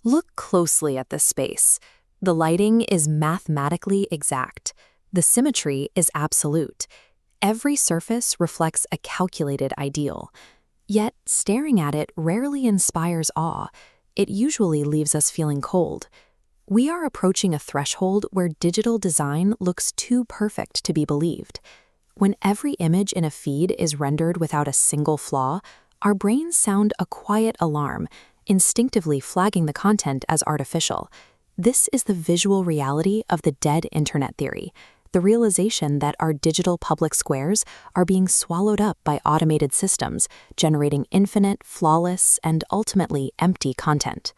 Look closely at this space. The lighting is mathematically exact. The symmetry is absolute. Every surface reflects a calculated ideal. Yet, staring at it rarely inspires awe. It usually leaves us feeling cold. We are approaching a threshold where digital design looks too perfect to be believed. When every image in a feed is rendered without a single flaw, our brains sound a quiet alarm, instinctively flagging the content as artificial. This is the visual reality of the dead internet theory, the realization that our digital public squares are being swallowed up by automated systems, generating infinite, flawless, and ultimately empty content.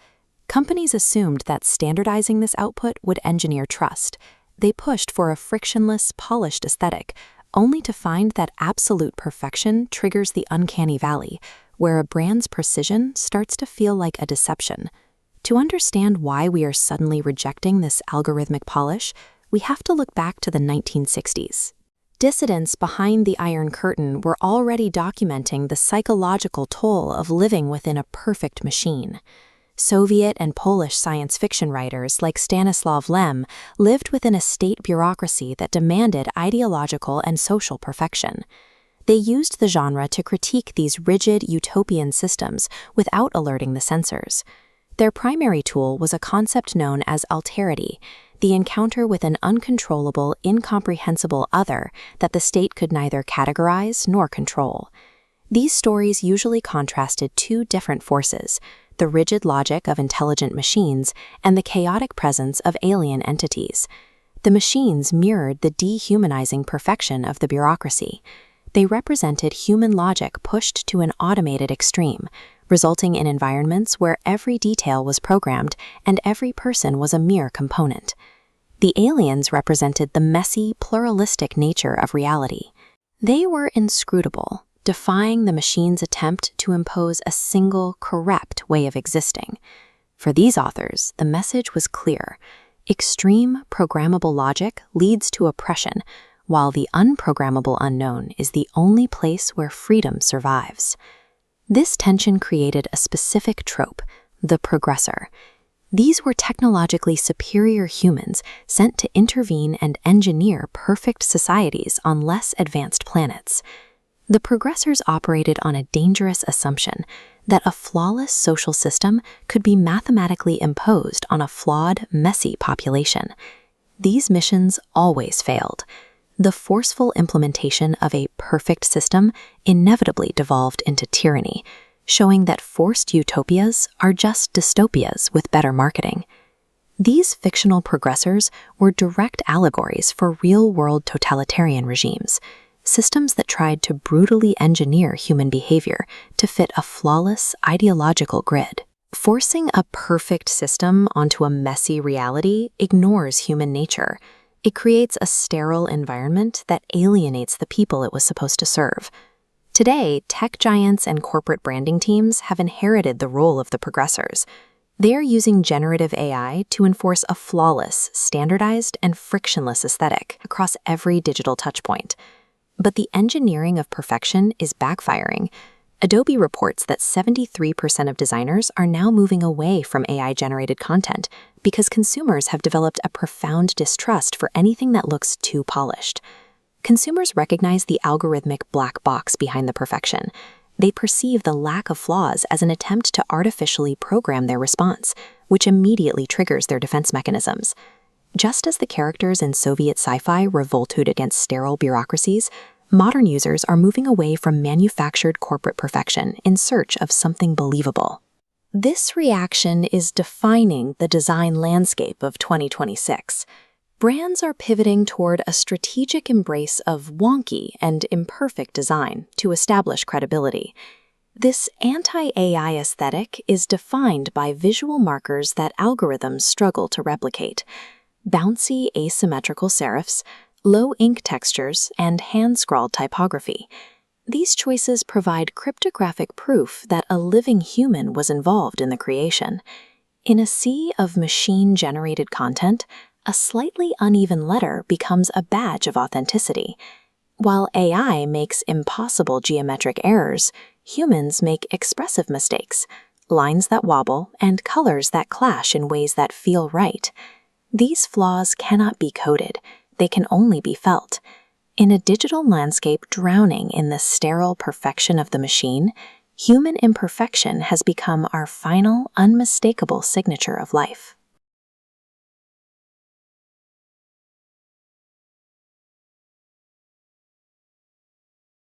Companies assumed that standardizing this output would engineer trust. They pushed for a frictionless, polished aesthetic, only to find that absolute perfection triggers the uncanny valley, where a brand's precision starts to feel like a deception. To understand why we are suddenly rejecting this algorithmic polish, we have to look back to the 1960s. Dissidents behind the Iron Curtain were already documenting the psychological toll of living within a perfect machine. Soviet and Polish science fiction writers like Stanislaw Lem lived within a state bureaucracy that demanded ideological and social perfection. They used the genre to critique these rigid utopian systems without alerting the censors. Their primary tool was a concept known as alterity, the encounter with an uncontrollable, incomprehensible other that the state could neither categorize nor control. These stories usually contrasted two different forces: the rigid logic of intelligent machines and the chaotic presence of alien entities. The machines mirrored the dehumanizing perfection of the bureaucracy. They represented human logic pushed to an automated extreme, resulting in environments where every detail was programmed and every person was a mere component. The aliens represented the messy, pluralistic nature of reality. They were inscrutable, defying the machine's attempt to impose a single, correct way of existing. For these authors, the message was clear: extreme, programmable logic leads to oppression, while the unprogrammable unknown is the only place where freedom survives. This tension created a specific trope, the progressor. These were technologically superior humans sent to intervene and engineer perfect societies on less advanced planets. The progressors operated on a dangerous assumption that a flawless social system could be mathematically imposed on a flawed, messy population. These missions always failed. The forceful implementation of a perfect system inevitably devolved into tyranny, showing that forced utopias are just dystopias with better marketing. These fictional progressors were direct allegories for real-world totalitarian regimes, systems that tried to brutally engineer human behavior to fit a flawless ideological grid. Forcing a perfect system onto a messy reality ignores human nature. It creates a sterile environment that alienates the people it was supposed to serve. Today, tech giants and corporate branding teams have inherited the role of the progressors. They are using generative AI to enforce a flawless, standardized, and frictionless aesthetic across every digital touchpoint. But the engineering of perfection is backfiring. Adobe reports that 73% of designers are now moving away from AI-generated content because consumers have developed a profound distrust for anything that looks too polished. Consumers recognize the algorithmic black box behind the perfection. They perceive the lack of flaws as an attempt to artificially program their response, which immediately triggers their defense mechanisms. Just as the characters in Soviet sci-fi revolted against sterile bureaucracies, modern users are moving away from manufactured corporate perfection in search of something believable. This reaction is defining the design landscape of 2026. Brands are pivoting toward a strategic embrace of wonky and imperfect design to establish credibility. This anti-AI aesthetic is defined by visual markers that algorithms struggle to replicate: bouncy asymmetrical serifs, low ink textures, and hand-scrawled typography. These choices provide cryptographic proof that a living human was involved in the creation. In a sea of machine-generated content, a slightly uneven letter becomes a badge of authenticity. While AI makes impossible geometric errors, humans make expressive mistakes. lines that wobble, and colors that clash in ways that feel right. These flaws cannot be coded. They can only be felt. In a digital landscape drowning in the sterile perfection of the machine, human imperfection has become our final, unmistakable signature of life.